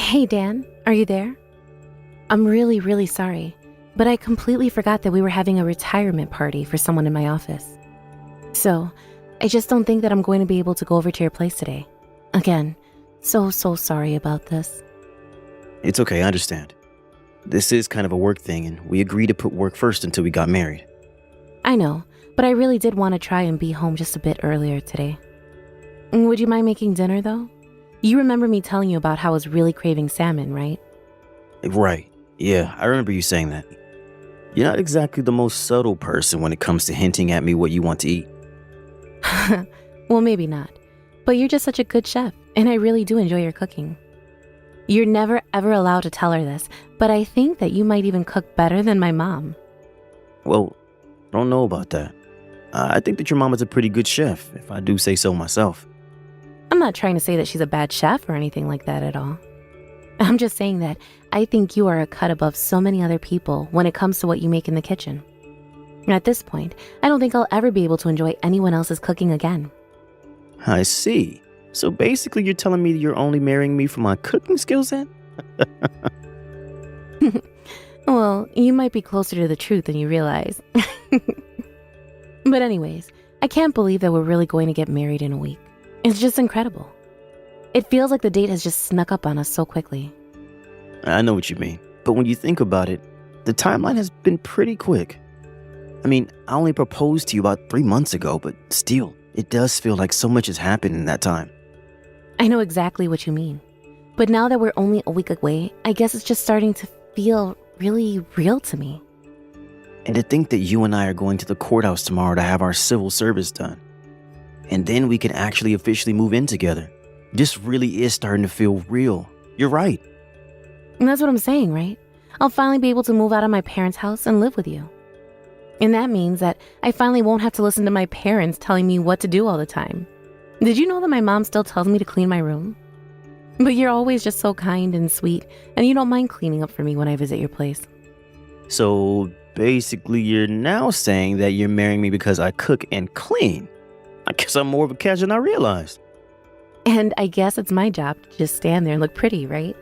Hey, Dan, are you there? I'm really, really sorry, but I completely forgot that we were having a retirement party for someone in my office. So, I just don't think that I'm going to be able to go over to your place today. Again, so sorry about this. It's okay, I understand. This is kind of a work thing, and we agreed to put work first until we got married. I know, but I really did want to try and be home just a bit earlier today. Would you mind making dinner, though? You remember me telling you about how I was really craving salmon, right? Right. Yeah, I remember you saying that. You're not exactly the most subtle person when it comes to hinting at me what you want to eat. Well, maybe not. But you're just such a good chef, and I really do enjoy your cooking. You're never ever allowed to tell her this, but I think that you might even cook better than my mom. Well, I don't know about that. I think that your mom is a pretty good chef, if I do say so myself. I'm not trying to say that she's a bad chef or anything like that at all. I'm just saying that I think you are a cut above so many other people when it comes to what you make in the kitchen. At this point, I don't think I'll ever be able to enjoy anyone else's cooking again. I see. So basically you're telling me you're only marrying me for my cooking skills then? Well, you might be closer to the truth than you realize. But anyways, I can't believe that we're really going to get married in a week. It's just incredible. It feels like the date has just snuck up on us so quickly. I know what you mean, but when you think about it, the timeline has been pretty quick. I mean, I only proposed to you about 3 months ago, but still, it does feel like so much has happened in that time. I know exactly what you mean. But now that we're only a week away, I guess it's just starting to feel really real to me. And to think that you and I are going to the courthouse tomorrow to have our civil service done. And then we can actually officially move in together. This really is starting to feel real. You're right. And that's what I'm saying, right? I'll finally be able to move out of my parents' house and live with you. And that means that I finally won't have to listen to my parents telling me what to do all the time. Did you know that my mom still tells me to clean my room? But you're always just so kind and sweet, and you don't mind cleaning up for me when I visit your place. So basically you're now saying that you're marrying me because I cook and clean. I guess I'm more of a catch than I realized. And I guess it's my job to just stand there and look pretty, right?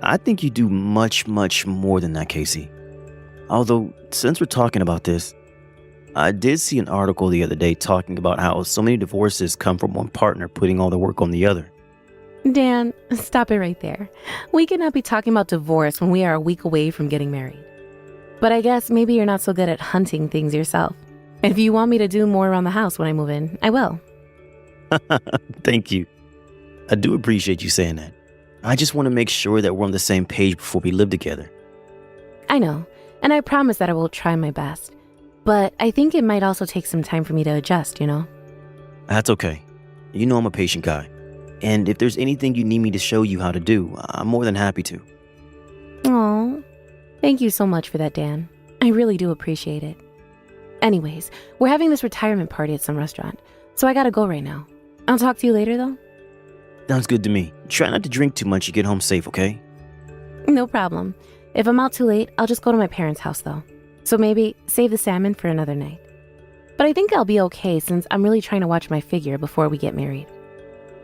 I think you do much more than that, Casey. Although, since we're talking about this, I did see an article the other day talking about how so many divorces come from one partner putting all the work on the other. Dan, stop it right there. We cannot be talking about divorce when we are a week away from getting married. But I guess maybe you're not so good at hunting things yourself. If you want me to do more around the house when I move in, I will. Thank you. I do appreciate you saying that. I just want to make sure that we're on the same page before we live together. I know, and I promise that I will try my best. But I think it might also take some time for me to adjust, you know? That's okay. You know I'm a patient guy. And if there's anything you need me to show you how to do, I'm more than happy to. Aw, thank you so much for that, Dan. I really do appreciate it. Anyways, we're having this retirement party at some restaurant, so I gotta go right now. I'll talk to you later, though. Sounds good to me. Try not to drink too much to get home safe, okay? No problem. If I'm out too late, I'll just go to my parents' house, though. So maybe save the salmon for another night. But I think I'll be okay since I'm really trying to watch my figure before we get married.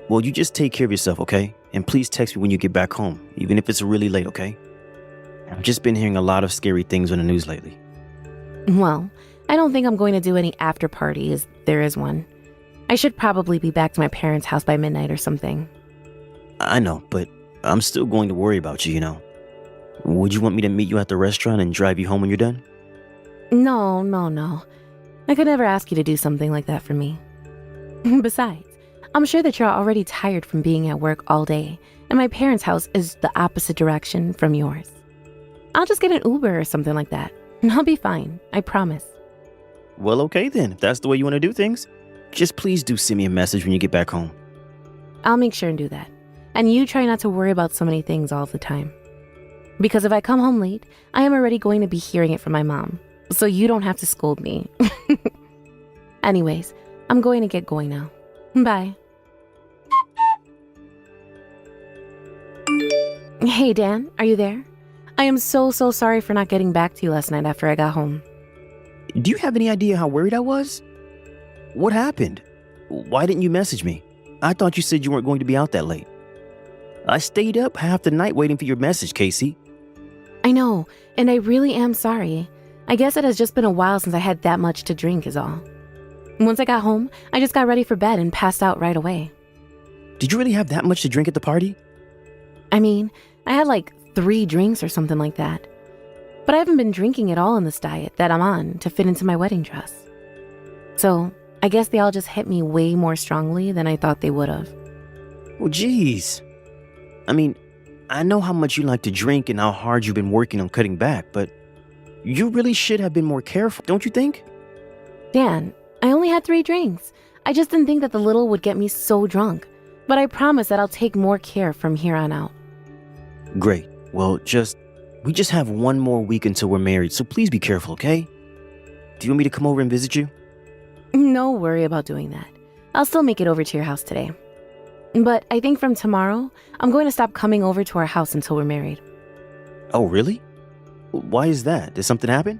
Well, you just take care of yourself, okay? And please text me when you get back home, even if it's really late, okay? I've just been hearing a lot of scary things on the news lately. Well, I don't think I'm going to do any after party, as there is one. I should probably be back to my parents' house by midnight or something. I know, but I'm still going to worry about you, you know. Would you want me to meet you at the restaurant and drive you home when you're done? No. I could never ask you to do something like that for me. Besides, I'm sure that you're already tired from being at work all day, and my parents' house is the opposite direction from yours. I'll just get an Uber or something like that, and I'll be fine, I promise. Well, okay then, if that's the way you want to do things. Just please do send me a message when you get back home. I'll make sure and do that. And you try not to worry about so many things all the time. Because if I come home late, I am already going to be hearing it from my mom, so you don't have to scold me. Anyways, I'm going to get going now. Bye. Hey, Dan, are you there? I am so sorry for not getting back to you last night after I got home. Do you have any idea how worried I was? What happened? Why didn't you message me? I thought you said you weren't going to be out that late. I stayed up half the night waiting for your message, Casey. I know, and I really am sorry. I guess it has just been a while since I had that much to drink is all. Once I got home, I just got ready for bed and passed out right away. Did you really have that much to drink at the party? I mean, I had like 3 drinks or something like that. But I haven't been drinking at all in this diet that I'm on to fit into my wedding dress. So, I guess they all just hit me way more strongly than I thought they would have. Well, geez. I mean, I know how much you like to drink and how hard you've been working on cutting back, but you really should have been more careful, don't you think? Dan, I only had 3 drinks. I just didn't think that the little would get me so drunk. But I promise that I'll take more care from here on out. Great. Well, we just have one more week until we're married, so please be careful, okay? Do you want me to come over and visit you? No worry about doing that. I'll still make it over to your house today. But I think from tomorrow, I'm going to stop coming over to our house until we're married. Oh, really? Why is that? Did something happen?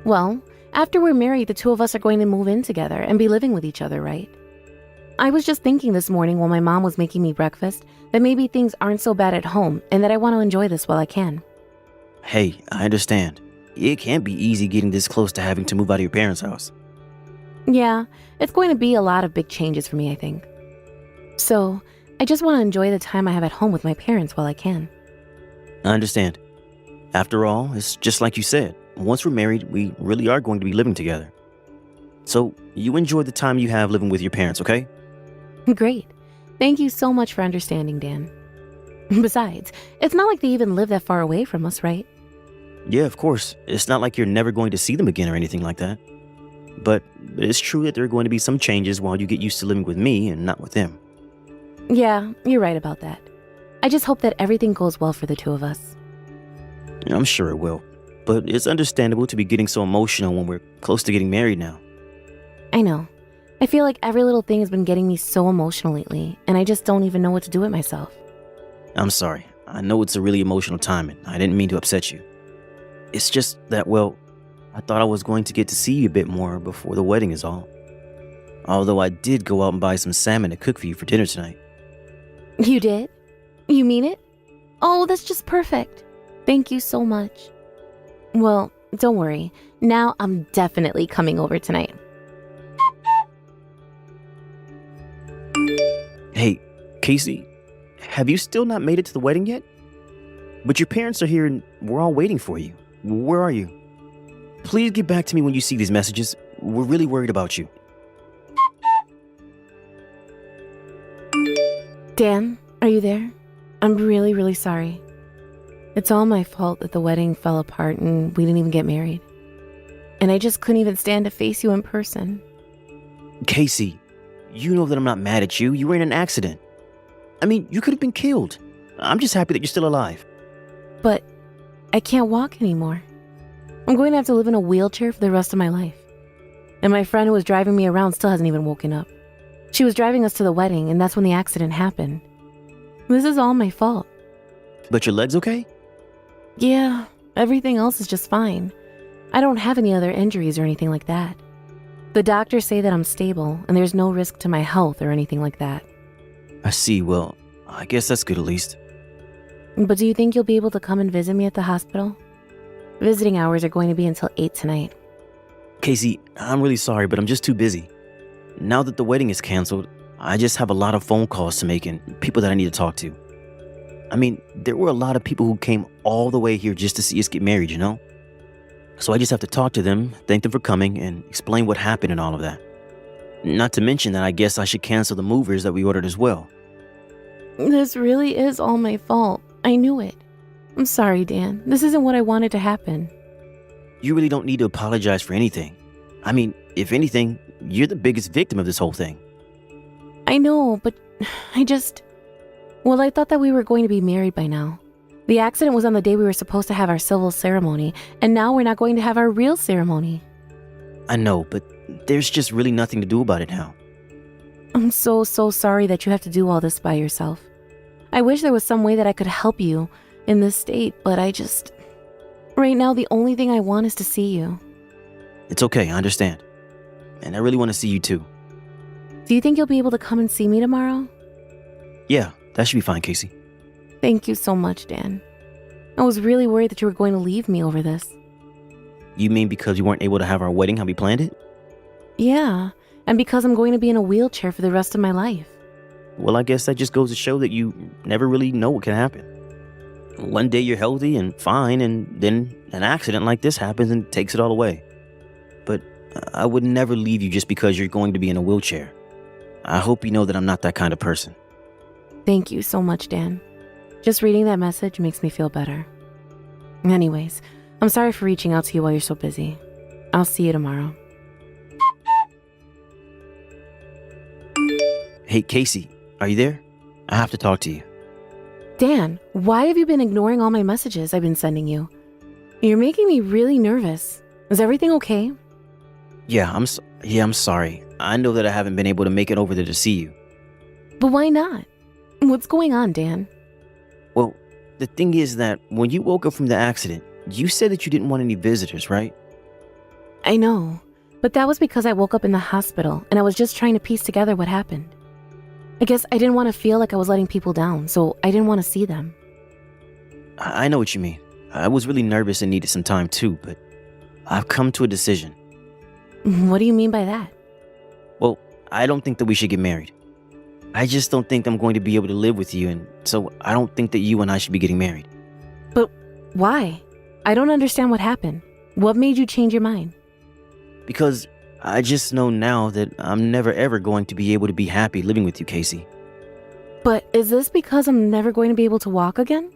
Well, after we're married, the 2 of us are going to move in together and be living with each other, right? I was just thinking this morning while my mom was making me breakfast that maybe things aren't so bad at home and that I want to enjoy this while I can. Hey, I understand. It can't be easy getting this close to having to move out of your parents' house. Yeah, it's going to be a lot of big changes for me, I think. So, I just want to enjoy the time I have at home with my parents while I can. I understand. After all, it's just like you said. Once we're married, we really are going to be living together. So, you enjoy the time you have living with your parents, okay? Great. Thank you so much for understanding, Dan. Besides, it's not like they even live that far away from us, right? Yeah, of course. It's not like you're never going to see them again or anything like that. But it's true that there are going to be some changes while you get used to living with me and not with them. Yeah, you're right about that. I just hope that everything goes well for the 2 of us. I'm sure it will. But it's understandable to be getting so emotional when we're close to getting married now. I know. I feel like every little thing has been getting me so emotional lately, and I just don't even know what to do with myself. I'm sorry. I know it's a really emotional time, and I didn't mean to upset you. It's just that, well, I thought I was going to get to see you a bit more before the wedding is all. Although I did go out and buy some salmon to cook for you for dinner tonight. You did? You mean it? Oh, that's just perfect. Thank you so much. Well, don't worry. Now I'm definitely coming over tonight. Hey, Casey, have you still not made it to the wedding yet? But your parents are here and we're all waiting for you. Where are you? Please get back to me when you see these messages. We're really worried about you. Dan, are you there? I'm really, really sorry. It's all my fault that the wedding fell apart and we didn't even get married. And I just couldn't even stand to face you in person. Casey, you know that I'm not mad at you. You were in an accident. I mean, you could have been killed. I'm just happy that you're still alive. But I can't walk anymore. I'm going to have to live in a wheelchair for the rest of my life. And my friend who was driving me around still hasn't even woken up. She was driving us to the wedding, and that's when the accident happened. This is all my fault. But your leg's okay? Yeah, everything else is just fine. I don't have any other injuries or anything like that. The doctors say that I'm stable, and there's no risk to my health or anything like that. I see. Well, I guess that's good at least. But do you think you'll be able to come and visit me at the hospital? Visiting hours are going to be until 8 tonight. Casey, I'm really sorry, but I'm just too busy. Now that the wedding is canceled, I just have a lot of phone calls to make and people that I need to talk to. I mean, there were a lot of people who came all the way here just to see us get married, you know? So I just have to talk to them, thank them for coming, and explain what happened and all of that. Not to mention that I guess I should cancel the movers that we ordered as well. This really is all my fault. I knew it. I'm sorry, Dan. This isn't what I wanted to happen. You really don't need to apologize for anything. I mean, if anything, you're the biggest victim of this whole thing. I know, but Well, I thought that we were going to be married by now. The accident was on the day we were supposed to have our civil ceremony, and now we're not going to have our real ceremony. I know, but there's just really nothing to do about it now. I'm so sorry that you have to do all this by yourself. I wish there was some way that I could help you in this state, but right now the only thing I want is to see you. It's okay, I understand. And I really want to see you too. Do you think you'll be able to come and see me tomorrow? Yeah, that should be fine, Casey. Thank you so much, Dan. I was really worried that you were going to leave me over this. You mean because you weren't able to have our wedding how we planned it? Yeah, and because I'm going to be in a wheelchair for the rest of my life. Well, I guess that just goes to show that you never really know what can happen. One day you're healthy and fine, and then an accident like this happens and takes it all away. But I would never leave you just because you're going to be in a wheelchair. I hope you know that I'm not that kind of person. Thank you so much, Dan. Just reading that message makes me feel better. Anyways, I'm sorry for reaching out to you while you're so busy. I'll see you tomorrow. Hey, Casey, are you there? I have to talk to you. Dan, why have you been ignoring all my messages I've been sending you? You're making me really nervous. Is everything okay? Yeah, I'm sorry. I know that I haven't been able to make it over there to see you. But why not? What's going on, Dan? Well, the thing is that when you woke up from the accident, you said that you didn't want any visitors, right? I know, but that was because I woke up in the hospital and I was just trying to piece together what happened. I guess I didn't want to feel like I was letting people down, so I didn't want to see them. I know what you mean. I was really nervous and needed some time too, but I've come to a decision. What do you mean by that? Well, I don't think that we should get married. I just don't think I'm going to be able to live with you, and so I don't think that you and I should be getting married. But why? I don't understand what happened. What made you change your mind? Because I just know now that I'm never ever going to be able to be happy living with you, Casey. But is this because I'm never going to be able to walk again?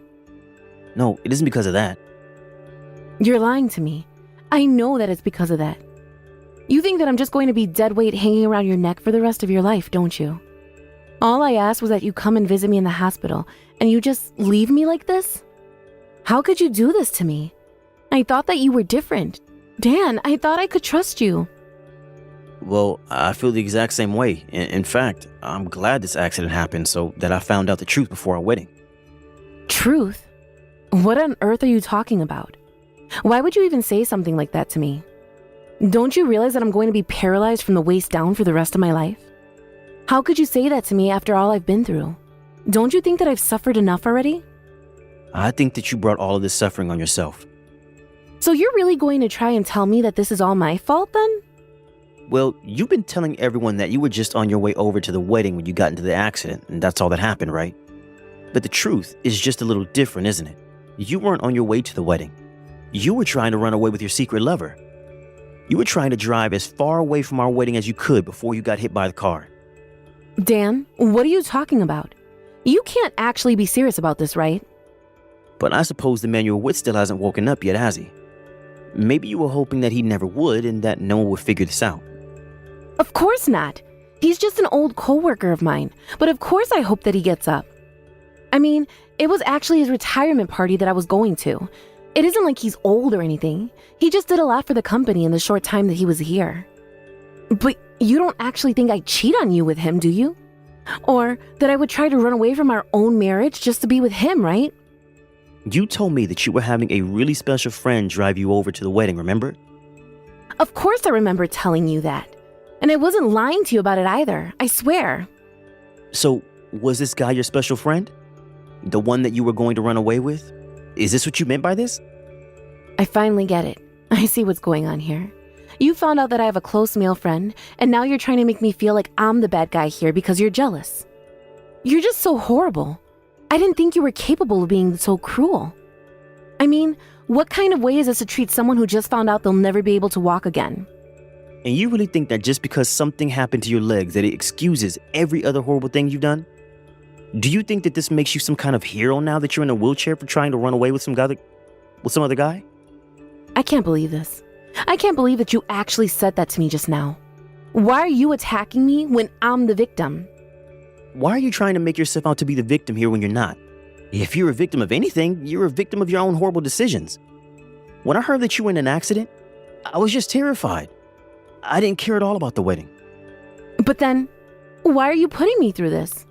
No, it isn't because of that. You're lying to me. I know that it's because of that. You think that I'm just going to be dead weight hanging around your neck for the rest of your life, don't you? All I asked was that you come and visit me in the hospital, and you just leave me like this? How could you do this to me? I thought that you were different. Dan, I thought I could trust you. Well, I feel the exact same way. In fact, I'm glad this accident happened so that I found out the truth before our wedding. Truth? What on earth are you talking about? Why would you even say something like that to me? Don't you realize that I'm going to be paralyzed from the waist down for the rest of my life? How could you say that to me after all I've been through? Don't you think that I've suffered enough already? I think that you brought all of this suffering on yourself. So you're really going to try and tell me that this is all my fault then? Well, you've been telling everyone that you were just on your way over to the wedding when you got into the accident, and that's all that happened, right? But the truth is just a little different, isn't it? You weren't on your way to the wedding. You were trying to run away with your secret lover. You were trying to drive as far away from our wedding as you could before you got hit by the car. Dan, what are you talking about? You can't actually be serious about this, right? But I suppose the man you're with still hasn't woken up yet, has he? Maybe you were hoping that he never would and that no one would figure this out. Of course not. He's just an old coworker of mine, but of course I hope that he gets up. I mean, it was actually his retirement party that I was going to. It isn't like he's old or anything. He just did a lot for the company in the short time that he was here. But you don't actually think I'd cheat on you with him, do you? Or that I would try to run away from our own marriage just to be with him, right? You told me that you were having a really special friend drive you over to the wedding, remember? Of course I remember telling you that. And I wasn't lying to you about it either, I swear. So, was this guy your special friend? The one that you were going to run away with? Is this what you meant by this? I finally get it. I see what's going on here. You found out that I have a close male friend, and now you're trying to make me feel like I'm the bad guy here because you're jealous. You're just so horrible. I didn't think you were capable of being so cruel. I mean, what kind of way is this to treat someone who just found out they'll never be able to walk again? And you really think that just because something happened to your legs that it excuses every other horrible thing you've done? Do you think that this makes you some kind of hero now that you're in a wheelchair for trying to run away with some other guy? I can't believe this. I can't believe that you actually said that to me just now. Why are you attacking me when I'm the victim? Why are you trying to make yourself out to be the victim here when you're not? If you're a victim of anything, you're a victim of your own horrible decisions. When I heard that you were in an accident, I was just terrified. I didn't care at all about the wedding. But then, why are you putting me through this?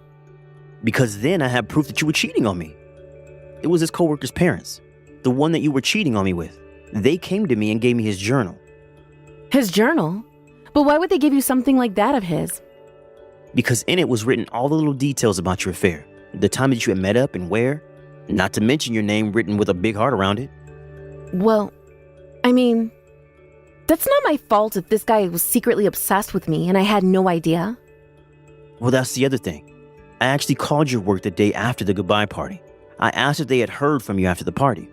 Because then I had proof that you were cheating on me. It was his coworker's parents, the one that you were cheating on me with. They came to me and gave me his journal. His journal? But why would they give you something like that of his? Because in it was written all the little details about your affair, the time that you had met up and where, Not to mention your name written with a big heart around it. Well, I mean, that's not my fault if this guy was secretly obsessed with me and I had no idea. Well, that's the other thing. I actually called your work the day after the goodbye party. I asked if they had heard from you after the party.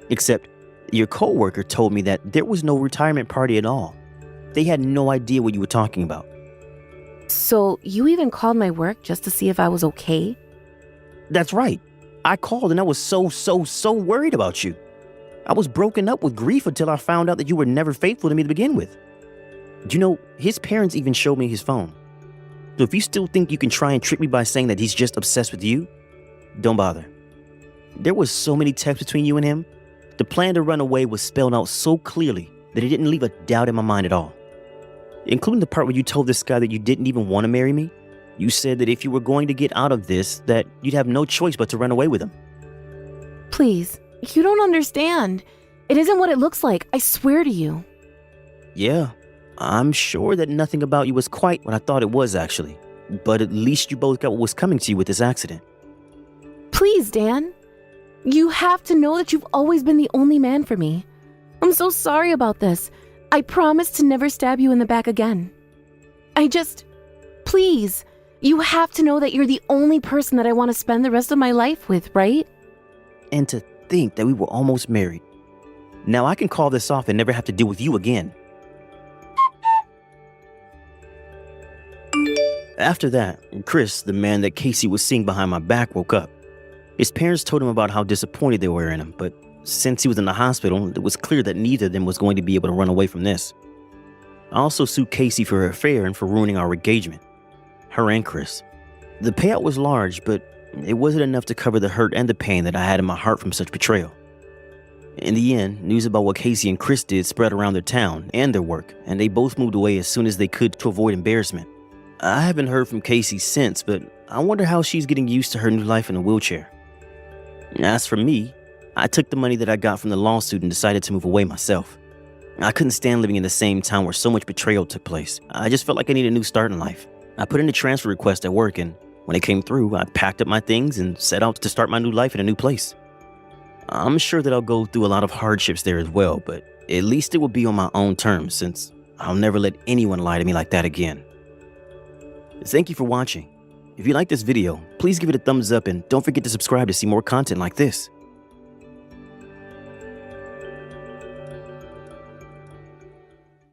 Except your coworker told me that there was no retirement party at all. They had no idea what you were talking about. So you even called my work just to see if I was okay? That's right. I called and I was so worried about you. I was broken up with grief until I found out that you were never faithful to me to begin with. Do you know, his parents even showed me his phone. So if you still think you can try and trick me by saying that he's just obsessed with you, don't bother. There was so many texts between you and him. The plan to run away was spelled out so clearly that it didn't leave a doubt in my mind at all. Including the part where you told this guy that you didn't even want to marry me. You said that if you were going to get out of this, that you'd have no choice but to run away with him. Please, you don't understand. It isn't what it looks like, I swear to you. Yeah, I'm sure that nothing about you was quite what I thought it was actually. But at least you both got what was coming to you with this accident. Please, Dan. You have to know that you've always been the only man for me. I'm so sorry about this. I promise to never stab you in the back again. Please, you have to know that you're the only person that I want to spend the rest of my life with, right? And to think that we were almost married. Now I can call this off and never have to deal with you again. After that, Chris, the man that Casey was seeing behind my back, woke up. His parents told him about how disappointed they were in him, but since he was in the hospital, it was clear that neither of them was going to be able to run away from this. I also sued Casey for her affair and for ruining our engagement. Her and Chris. The payout was large, but it wasn't enough to cover the hurt and the pain that I had in my heart from such betrayal. In the end, news about what Casey and Chris did spread around their town and their work, and they both moved away as soon as they could to avoid embarrassment. I haven't heard from Casey since, but I wonder how she's getting used to her new life in a wheelchair. As for me, I took the money that I got from the lawsuit and decided to move away myself. I couldn't stand living in the same town where so much betrayal took place. I just felt like I needed a new start in life. I put in a transfer request at work, and when it came through, I packed up my things and set out to start my new life in a new place. I'm sure that I'll go through a lot of hardships there as well, but at least it will be on my own terms, since I'll never let anyone lie to me like that again. Thank you for watching. If you like this video, please give it a thumbs up and don't forget to subscribe to see more content like this.